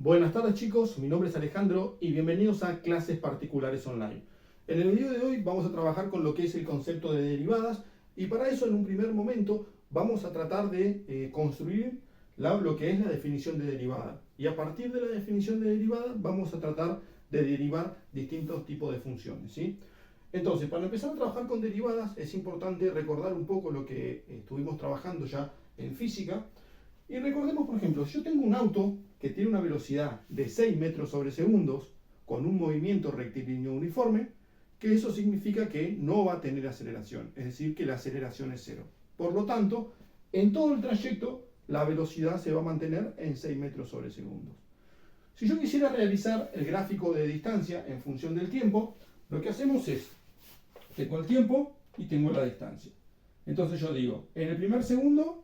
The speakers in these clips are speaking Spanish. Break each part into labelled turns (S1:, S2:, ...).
S1: Buenas tardes chicos, mi nombre es Alejandro y bienvenidos a Clases Particulares Online. En el video de hoy vamos a trabajar con lo que es el concepto de derivadas y para eso en un primer momento vamos a tratar de construir lo que es la definición de derivada. Y a partir de la definición de derivada vamos a tratar de derivar distintos tipos de funciones, ¿sí? Entonces, para empezar a trabajar con derivadas es importante recordar un poco lo que estuvimos trabajando ya en física. Y recordemos, por ejemplo, si yo tengo un auto que tiene una velocidad de 6 metros sobre segundos con un movimiento rectilíneo uniforme, que eso significa que no va a tener aceleración, es decir, que la aceleración es cero. Por lo tanto, en todo el trayecto la velocidad se va a mantener en 6 metros sobre segundos. Si yo quisiera realizar el gráfico de distancia en función del tiempo, lo que hacemos es, tengo el tiempo y tengo la distancia. Entonces yo digo, en el primer segundo,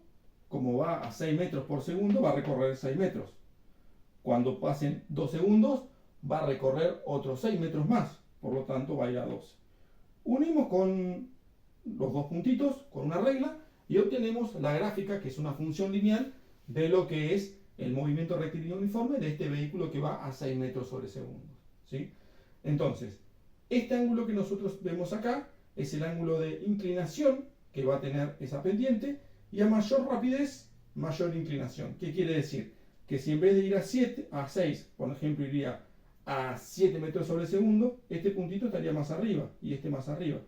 S1: como va a 6 metros por segundo, va a recorrer 6 metros. Cuando pasen 2 segundos, va a recorrer otros 6 metros más. Por lo tanto, va a ir a 12. Unimos con los dos puntitos, con una regla, y obtenemos la gráfica, que es una función lineal, de lo que es el movimiento rectilíneo uniforme de este vehículo que va a 6 metros sobre segundos, ¿sí? Entonces, este ángulo que nosotros vemos acá es el ángulo de inclinación que va a tener esa pendiente, y a mayor rapidez, mayor inclinación. ¿Qué quiere decir? Que si en vez de ir a 6, por ejemplo, iría a 7 metros sobre segundo, este puntito estaría más arriba y este más arriba.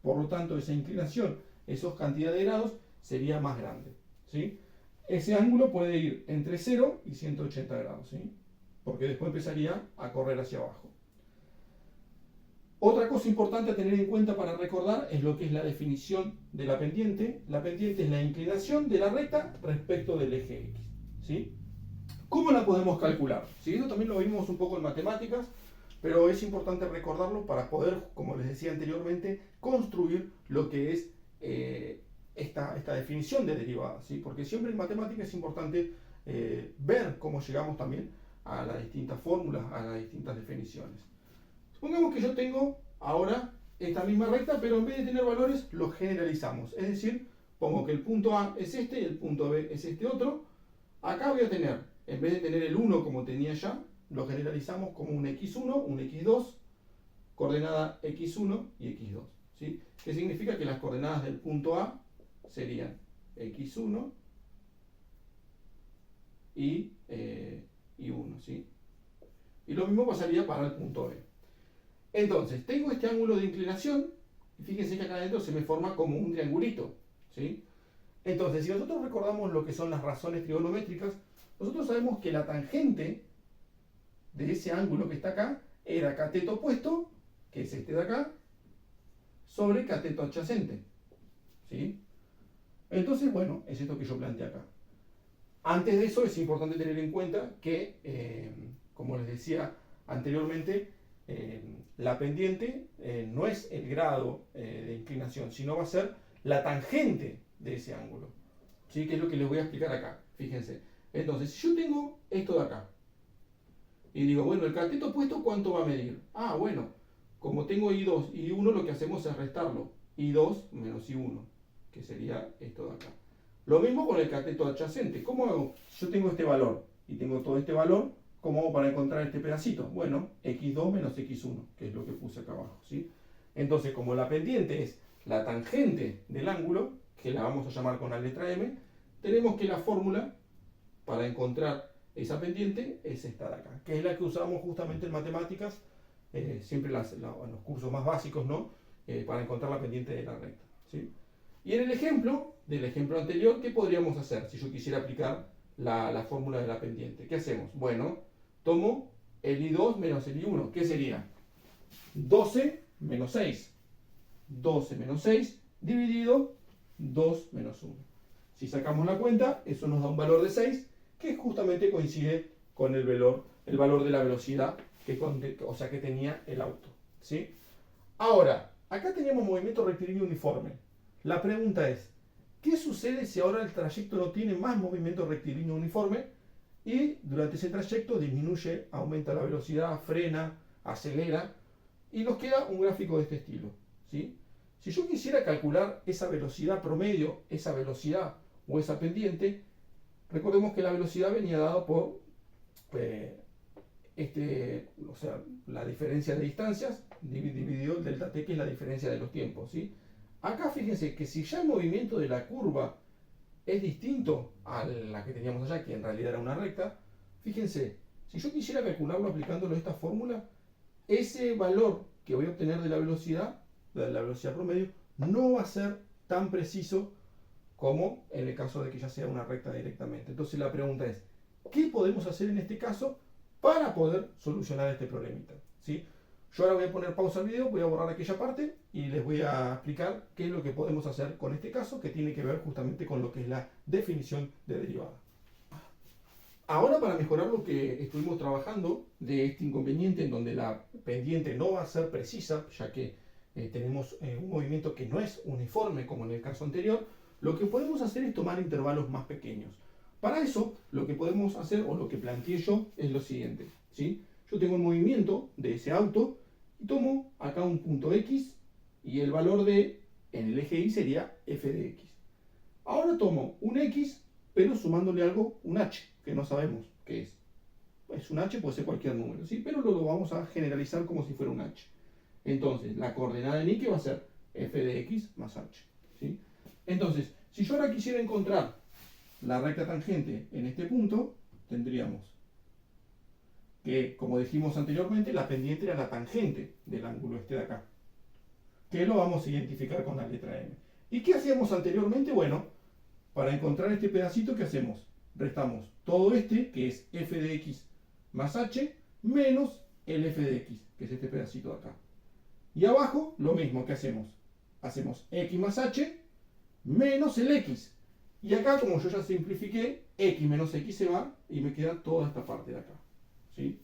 S1: Por lo tanto, esa inclinación, esa cantidad de grados, sería más grande, ¿sí? Ese ángulo puede ir entre 0 y 180 grados, ¿sí? Porque después empezaría a correr hacia abajo. Otra cosa importante a tener en cuenta para recordar es lo que es la definición de la pendiente. La pendiente es la inclinación de la recta respecto del eje X, ¿sí? ¿Cómo la podemos calcular? ¿Sí? Eso también lo vimos un poco en matemáticas, pero es importante recordarlo para poder, como les decía anteriormente, construir lo que es esta definición de derivadas, ¿sí? Porque siempre en matemáticas es importante ver cómo llegamos también a las distintas fórmulas, a las distintas definiciones. Supongamos que yo tengo ahora esta misma recta, pero en vez de tener valores, los generalizamos. Es decir, pongo que el punto A es este y el punto B es este otro. Acá voy a tener, en vez de tener el 1 como tenía ya, lo generalizamos como un x1, un x2, coordenada x1 y x2, ¿sí? Que significa que las coordenadas del punto A serían x1 y 1, ¿sí? Y lo mismo pasaría para el punto B. Entonces, tengo este ángulo de inclinación, y fíjense que acá adentro se me forma como un triangulito, ¿sí? Entonces, si nosotros recordamos lo que son las razones trigonométricas, nosotros sabemos que la tangente de ese ángulo que está acá era cateto opuesto, que es este de acá, sobre cateto adyacente, ¿sí? Entonces, bueno, es esto que yo planteé acá. Antes de eso es importante tener en cuenta que, como les decía anteriormente, la pendiente no es el grado de inclinación, sino va a ser la tangente de ese ángulo, ¿sí? Que es lo que les voy a explicar acá. Fíjense. Entonces, si yo tengo esto de acá y digo, bueno, el cateto opuesto, ¿cuánto va a medir? Ah, bueno, como tengo I2 y I1, lo que hacemos es restarlo. I2 menos I1, que sería esto de acá. Lo mismo con el cateto adyacente. ¿Cómo hago? Yo tengo este valor y tengo todo este valor. ¿Cómo hago para encontrar este pedacito? Bueno, x2 menos x1, que es lo que puse acá abajo, ¿sí? Entonces, como la pendiente es la tangente del ángulo, que la vamos a llamar con la letra M, tenemos que la fórmula para encontrar esa pendiente es esta de acá, que es la que usamos justamente en matemáticas, siempre en los cursos más básicos, ¿no? Para encontrar la pendiente de la recta, ¿sí? Y en el ejemplo, del ejemplo anterior, ¿qué podríamos hacer si yo quisiera aplicar la fórmula de la pendiente? ¿Qué hacemos? Bueno, tomo el I2 menos el I1. ¿Qué sería? 12 menos 6. 12 menos 6 dividido 2 menos 1. Si sacamos la cuenta, eso nos da un valor de 6, que justamente coincide con el valor de la velocidad que tenía el auto, ¿sí? Ahora, acá teníamos movimiento rectilíneo uniforme. La pregunta es, ¿qué sucede si ahora el trayecto no tiene más movimiento rectilíneo uniforme? Y durante ese trayecto disminuye, aumenta la velocidad, frena, acelera, y nos queda un gráfico de este estilo, ¿sí? Si yo quisiera calcular esa velocidad promedio, esa velocidad o esa pendiente, recordemos que la velocidad venía dada por o sea, la diferencia de distancias dividido el delta t, que es la diferencia de los tiempos, ¿sí? Acá fíjense que si ya el movimiento de la curva es distinto a la que teníamos allá, que en realidad era una recta, fíjense, si yo quisiera calcularlo aplicándolo a esta fórmula, ese valor que voy a obtener de la velocidad promedio, no va a ser tan preciso como en el caso de que ya sea una recta directamente. Entonces la pregunta es, ¿qué podemos hacer en este caso para poder solucionar este problemita? ¿Sí? Yo ahora voy a poner pausa al video, voy a borrar aquella parte y les voy a explicar qué es lo que podemos hacer con este caso, que tiene que ver justamente con lo que es la definición de derivada. Ahora, para mejorar lo que estuvimos trabajando de este inconveniente en donde la pendiente no va a ser precisa, ya que tenemos un movimiento que no es uniforme como en el caso anterior, lo que podemos hacer es tomar intervalos más pequeños. Para eso, lo que podemos hacer, o lo que planteé yo, es lo siguiente, ¿sí? Yo tengo el movimiento de ese auto y tomo acá un punto X y el valor de, en el eje Y sería f de x. Ahora tomo un X, pero sumándole algo, un H, que no sabemos qué es. Es un H, puede ser cualquier número, ¿sí? Pero lo vamos a generalizar como si fuera un H. Entonces, la coordenada en Y que va a ser f de x más H, ¿sí? Entonces, si yo ahora quisiera encontrar la recta tangente en este punto, tendríamos que, como dijimos anteriormente, la pendiente era la tangente del ángulo este de acá, que lo vamos a identificar con la letra M. ¿Y qué hacíamos anteriormente? Bueno, para encontrar este pedacito, ¿qué hacemos? Restamos todo este, que es f de x más h, menos el f de x, que es este pedacito de acá. Y abajo, lo mismo que hacemos. Hacemos x más h menos el x. Y acá, como yo ya simplifiqué, x menos x se va y me queda toda esta parte de acá, ¿sí?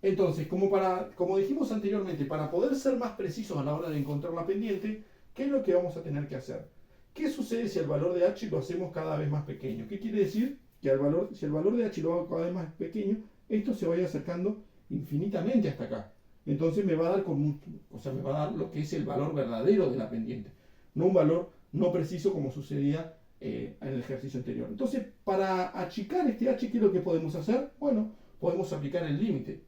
S1: Entonces, como dijimos anteriormente, para poder ser más precisos a la hora de encontrar la pendiente, ¿qué es lo que vamos a tener que hacer? ¿Qué sucede si el valor de h lo hacemos cada vez más pequeño? ¿Qué quiere decir? Que si el valor de h lo hago cada vez más pequeño, esto se vaya acercando infinitamente hasta acá. Entonces me va a dar me va a dar lo que es el valor verdadero de la pendiente, no un valor no preciso como sucedía en el ejercicio anterior. Entonces, para achicar este h, ¿qué es lo que podemos hacer? Bueno, podemos aplicar el límite.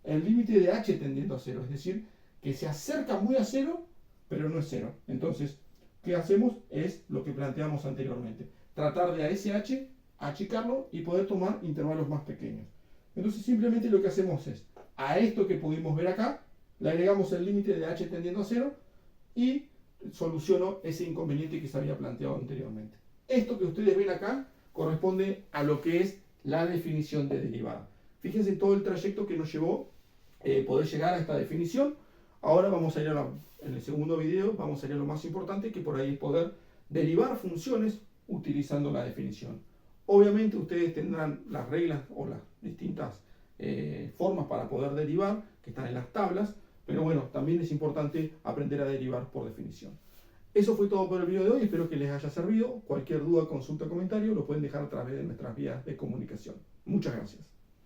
S1: El límite de h tendiendo a cero, es decir, que se acerca muy a cero, pero no es cero. Entonces, ¿qué hacemos? Es lo que planteamos anteriormente. Tratar de a ese h achicarlo y poder tomar intervalos más pequeños. Entonces, simplemente lo que hacemos es, a esto que pudimos ver acá, le agregamos el límite de h tendiendo a cero y soluciono ese inconveniente que se había planteado anteriormente. Esto que ustedes ven acá corresponde a lo que es la definición de derivada. Fíjense todo el trayecto que nos llevó poder llegar a esta definición. Ahora vamos a ir en el segundo video, vamos a ir a lo más importante, que por ahí es poder derivar funciones utilizando la definición. Obviamente ustedes tendrán las reglas o las distintas formas para poder derivar, que están en las tablas, pero bueno, también es importante aprender a derivar por definición. Eso fue todo por el video de hoy, espero que les haya servido. Cualquier duda, consulta o comentario lo pueden dejar a través de nuestras vías de comunicación. Muchas gracias.